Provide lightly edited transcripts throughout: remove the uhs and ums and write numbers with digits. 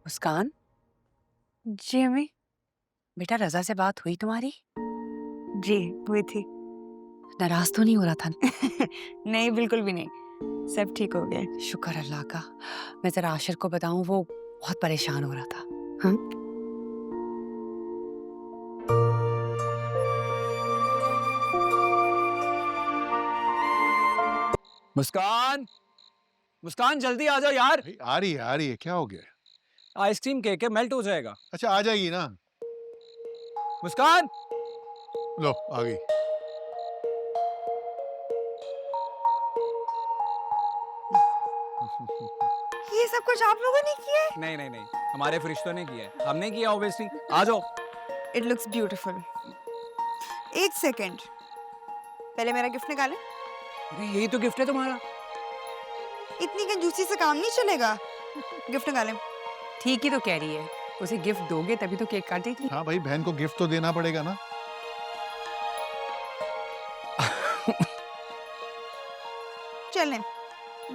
मुस्कान, जी अम्मी। बेटा रजा से बात हुई तुम्हारी? जी हुई थी। नाराज तो नहीं हो रहा था ना? नहीं, बिल्कुल भी नहीं, सब ठीक हो गया। शुक्र अल्लाह का। मैं जरा आशिर को बताऊं, वो बहुत परेशान हो रहा था। हाँ? मुस्कान, मुस्कान जल्दी आ जाओ यार। भाई आ रही है, क्या हो गया? आइसक्रीम केक है, मेल्ट हो जाएगा। अच्छा आ जाएगी ना। मुस्कान, लो आ गई। ये सब कुछ आप लोगों ने किया है? नहीं नहीं नहीं, हमारे फरिश्तों ने किया है, हमने किया ऑब्वियसली। आ जाओ। It looks beautiful. एक सेकेंड, पहले मेरा गिफ्ट निकाले। यही तो गिफ्ट है तुम्हारा। इतनी कंजूसी से काम नहीं चलेगा। गिफ्ट निकाले। ठीक ही तो कह रही है, उसे गिफ्ट दोगे तभी तो केक काटेगी। हाँ भाई, बहन को गिफ्ट तो देना पड़ेगा ना। चलें,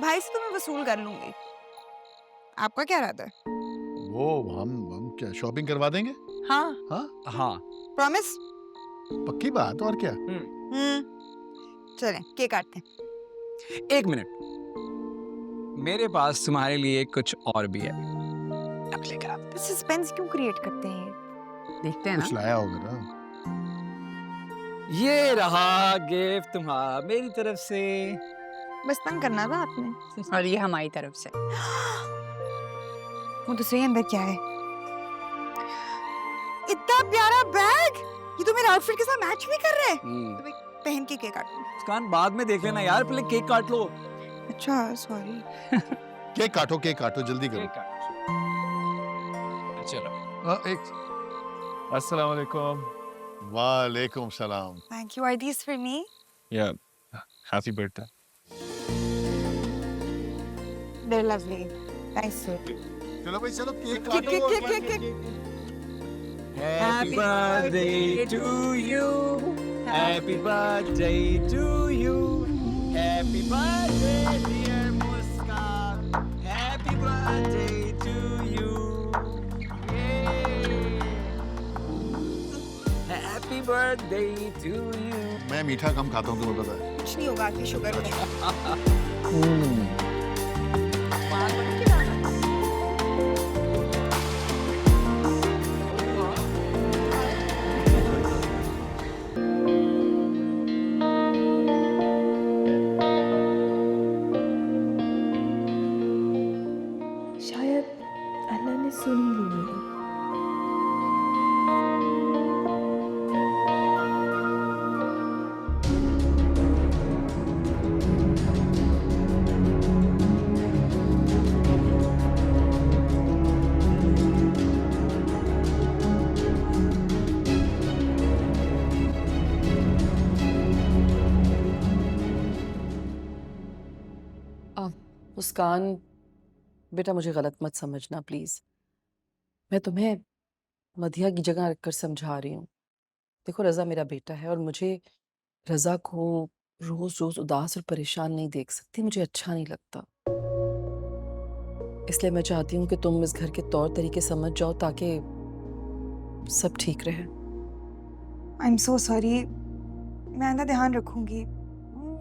भाई से तो मैं वसूल कर लूंगी। आपका क्या इरादा है? वो हम क्या शॉपिंग करवा देंगे? हाँ, हाँ हाँ। प्रॉमिस? पक्की बात, और क्या। चलें केक काटते हैं। एक मिनट, मेरे पास तुम्हारे लिए कुछ और भी है। अब लेकर आओ। सस्पेंस क्यों क्रिएट करते हैं ये? देखते हैं ना। कुछ लाया होगा ना। ये रहा गिफ्ट तुम्हारा मेरी तरफ से। बस तंग करना था आपने। और ये हमारी तरफ से। वो तो सही, अंदर क्या है? इतना प्यारा बैग, ये तो मेरे आउटफिट के साथ मैच भी कर रहा है। तो मैं पहन के केक काटूं। मुस्कान बाद में देख लेना यार, पहले केक काट लो। अच्छा सॉरी। केक काटो, जल्दी करो। केक काट। चलो। एक अस्सलाम वालेकुम। वालेकुम सलाम। Thank you. Are these for me? Yeah happy birthday. They're lovely. Thanks sir. चलो भाई चलो, cake cake. Happy birthday to you. Happy birthday to you. Happy birthday dear Muskan. Happy birthday to you. Yay. Happy birthday to you. मैं मीठा कम खाता हूँ, तुम्हें पता है। कुछ नहीं होगा आपकी शुगर में। शायद अल्लाह ने सुन ली मेरी। मुस्कान, बेटा मुझे गलत मत समझना प्लीज। मैं तुम्हें मधिया की जगह रखकर समझा रही हूँ। देखो रजा मेरा बेटा है और मुझे रजा को रोज रोज उदास और परेशान नहीं देख सकती, मुझे अच्छा नहीं लगता। इसलिए मैं चाहती हूँ कि तुम इस घर के तौर तरीके समझ जाओ ताकि सब ठीक रहे। I am so sorry. मैं आंदा ध्यान रखूंगी।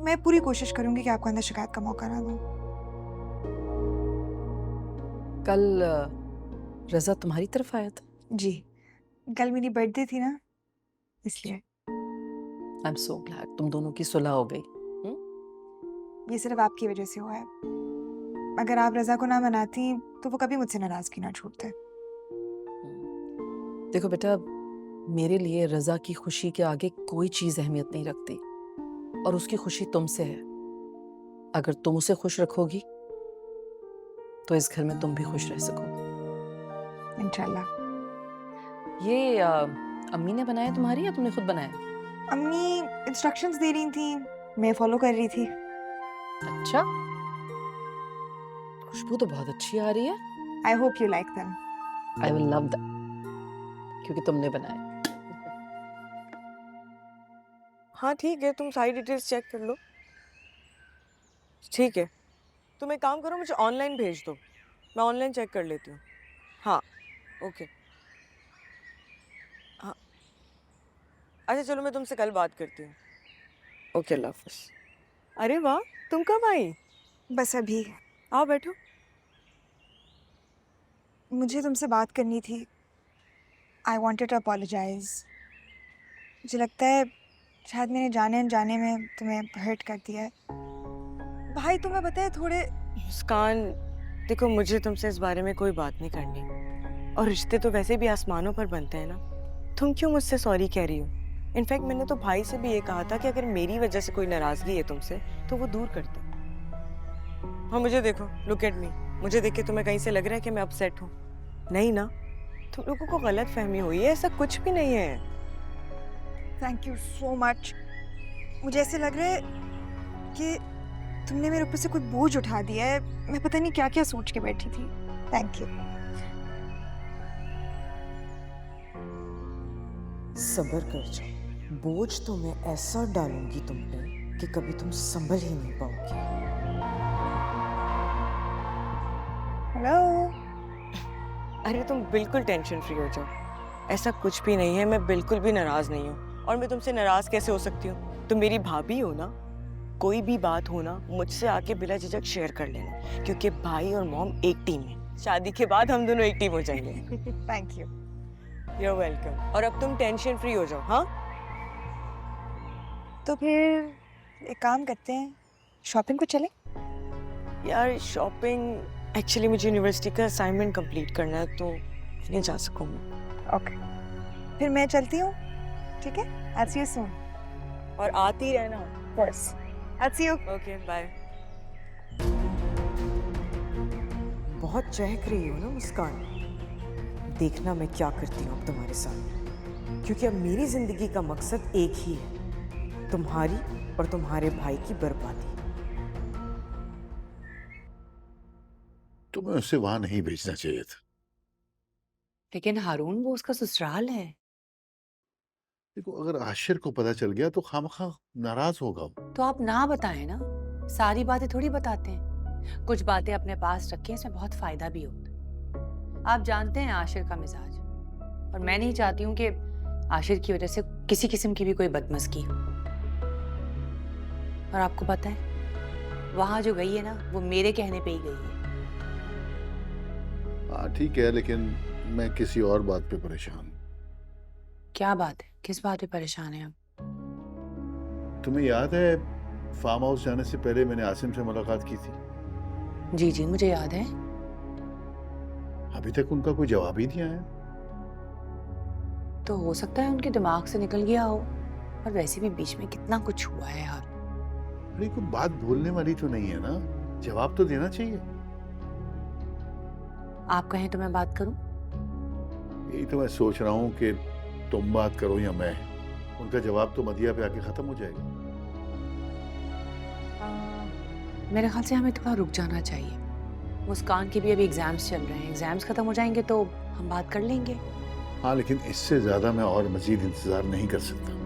मैं पूरी कोशिश करूंगी कि आपको अंदर शिकायत का मौका ना दूं। कल रजा तुम्हारी तरफ आया था? जी, कल मेरी बर्थडे थी ना, इसलिए। आई एम सो ग्लैड तुम दोनों की सुलह हो गई। ये सिर्फ आपकी वजह से हुआ है। अगर आप रजा को ना मनाती तो वो कभी मुझसे नाराजगी ना छूटते। देखो बेटा, मेरे लिए रजा की खुशी के आगे कोई चीज अहमियत नहीं रखती और उसकी खुशी तुमसे है। अगर तुम उसे खुश रखोगी तो इस घर में तुम भी खुश रह सकोगी इंशाल्लाह। ये अम्मी ने बनाया तुम्हारी या तुमने खुद बनाया? अम्मी इंस्ट्रक्शंस दे रही थी, मैं फॉलो कर रही थी। अच्छा, खुशबू तो बहुत अच्छी आ रही है। I hope you like them. I will love that, क्योंकि तुमने बनाया। हाँ ठीक है, तुम सारी डिटेल्स चेक कर लो। ठीक है, तुम एक काम करो, मुझे ऑनलाइन भेज दो, मैं ऑनलाइन चेक कर लेती हूँ। हाँ ओके हाँ अच्छा चलो मैं तुमसे कल बात करती हूँ ओके अल्लाह हाफिज़। अरे वाह तुम कब आई? बस अभी आओ बैठो। मुझे तुमसे बात करनी थी। I wanted to apologise. मुझे लगता है शायद मैंने जाने अनजाने में तुम्हें हर्ट कर दिया है। भाई तुम्हें पता है थोड़े मुस्कान देखो मुझे तुमसे इस बारे में कोई बात नहीं करनी और रिश्ते तो वैसे भी आसमानों पर बनते हैं ना। तुम क्यों मुझसे सॉरी कह रही हो? इनफैक्ट मैंने तो भाई से भी ये कहा था कि अगर मेरी वजह से कोई नाराजगी है तुमसे तो वो दूर कर दो। हाँ मुझे देखो लुक एट मी। मुझे देख के तुम्हें कहीं से लग रहा है कि मैं अपसेट हूँ? नहीं ना। तुम लोगों को गलत फहमी हुई है, ऐसा कुछ भी नहीं है। Thank you so much. मुझे ऐसे लग रहा है कि तुमने मेरे ऊपर से कोई बोझ उठा दिया है। मैं पता नहीं क्या क्या सोच के बैठी थी। Thank you. सब्र कर जाओ, बोझ तो मैं ऐसा डालूंगी तुम पे कि कभी तुम संभल ही नहीं पाओगी। हेलो। अरे तुम बिल्कुल टेंशन फ्री हो जाओ, ऐसा कुछ भी नहीं है। मैं बिल्कुल भी नाराज नहीं हूँ और मैं तुमसे नाराज कैसे हो सकती हूँ? तुम मेरी भाभी हो ना। कोई भी बात हो ना मुझसे आके बिना झिझक शेयर कर लेना, क्योंकि भाई और मॉम एक टीम है। शादी के बाद हम दोनों एक टीम हो जाएंगे। Thank you. You are welcome. और अब तुम टेंशन फ्री हो जाओ। हाँ तो फिर एक काम करते हैं, शॉपिंग को चलें? यार शॉपिंग एक्चुअली मुझे यूनिवर्सिटी का असाइनमेंट कंप्लीट करना है तो नहीं जा सकूंगी। ओके फिर मैं चलती हूँ। ठीक है, I'll see you soon. और आती रहना। Of course. I'll see you. Okay bye. बहुत चहक रही हो ना मुस्कान। देखना मैं क्या करती हूँ अब तुम्हारे साथ, क्योंकि अब मेरी जिंदगी का मकसद एक ही है, तुम्हारी और तुम्हारे भाई की बर्बादी। तुम्हें उसे वहां नहीं भेजना चाहिए था। लेकिन हारून वो उसका ससुराल है। देखो अगर आशिर को पता चल गया तो खामखा नाराज होगा वो। तो आप ना बताएं ना, सारी बातें थोड़ी बताते हैं। कुछ बातें अपने पास रखें, इसमें बहुत फायदा भी होता है। आप जानते हैं आशिर का मिजाज, और मैं नहीं चाहती हूँ कि आशिर की वजह से किसी किस्म की भी कोई बदमज़गी हो। और आपको पता है वहां जो गई है ना, वो मेरे कहने पे ही गई है। हाँ ठीक है, लेकिन मैं किसी और बात पे परेशान हूँ। क्या बात है? किस बात पे परेशान है आप? तुम्हें याद है फार्म हाउस जाने से पहले मैंने आसिम से मुलाकात की थी? जी जी मुझे याद है। अभी तक उनका कोई जवाब ही नहीं आया। तो हो सकता है उनके दिमाग से निकल गया हो, और वैसे भी बीच में कितना कुछ हुआ है यार। अरे कोई बात भूलने वाली तो नहीं है ना, जवाब तो देना चाहिए। आप कहें तो मैं बात करूं? यही तो मैं सोच रहा हूँ कि तुम बात करो या मैं। उनका जवाब तो मदिया पे आके खत्म हो जाएगा। मेरे ख्याल से हमें थोड़ा रुक जाना चाहिए। मुस्कान के भी अभी एग्जाम्स चल रहे हैं, एग्जाम्स खत्म हो जाएंगे तो हम बात कर लेंगे। हाँ लेकिन इससे ज्यादा मैं और मजीद इंतजार नहीं कर सकता।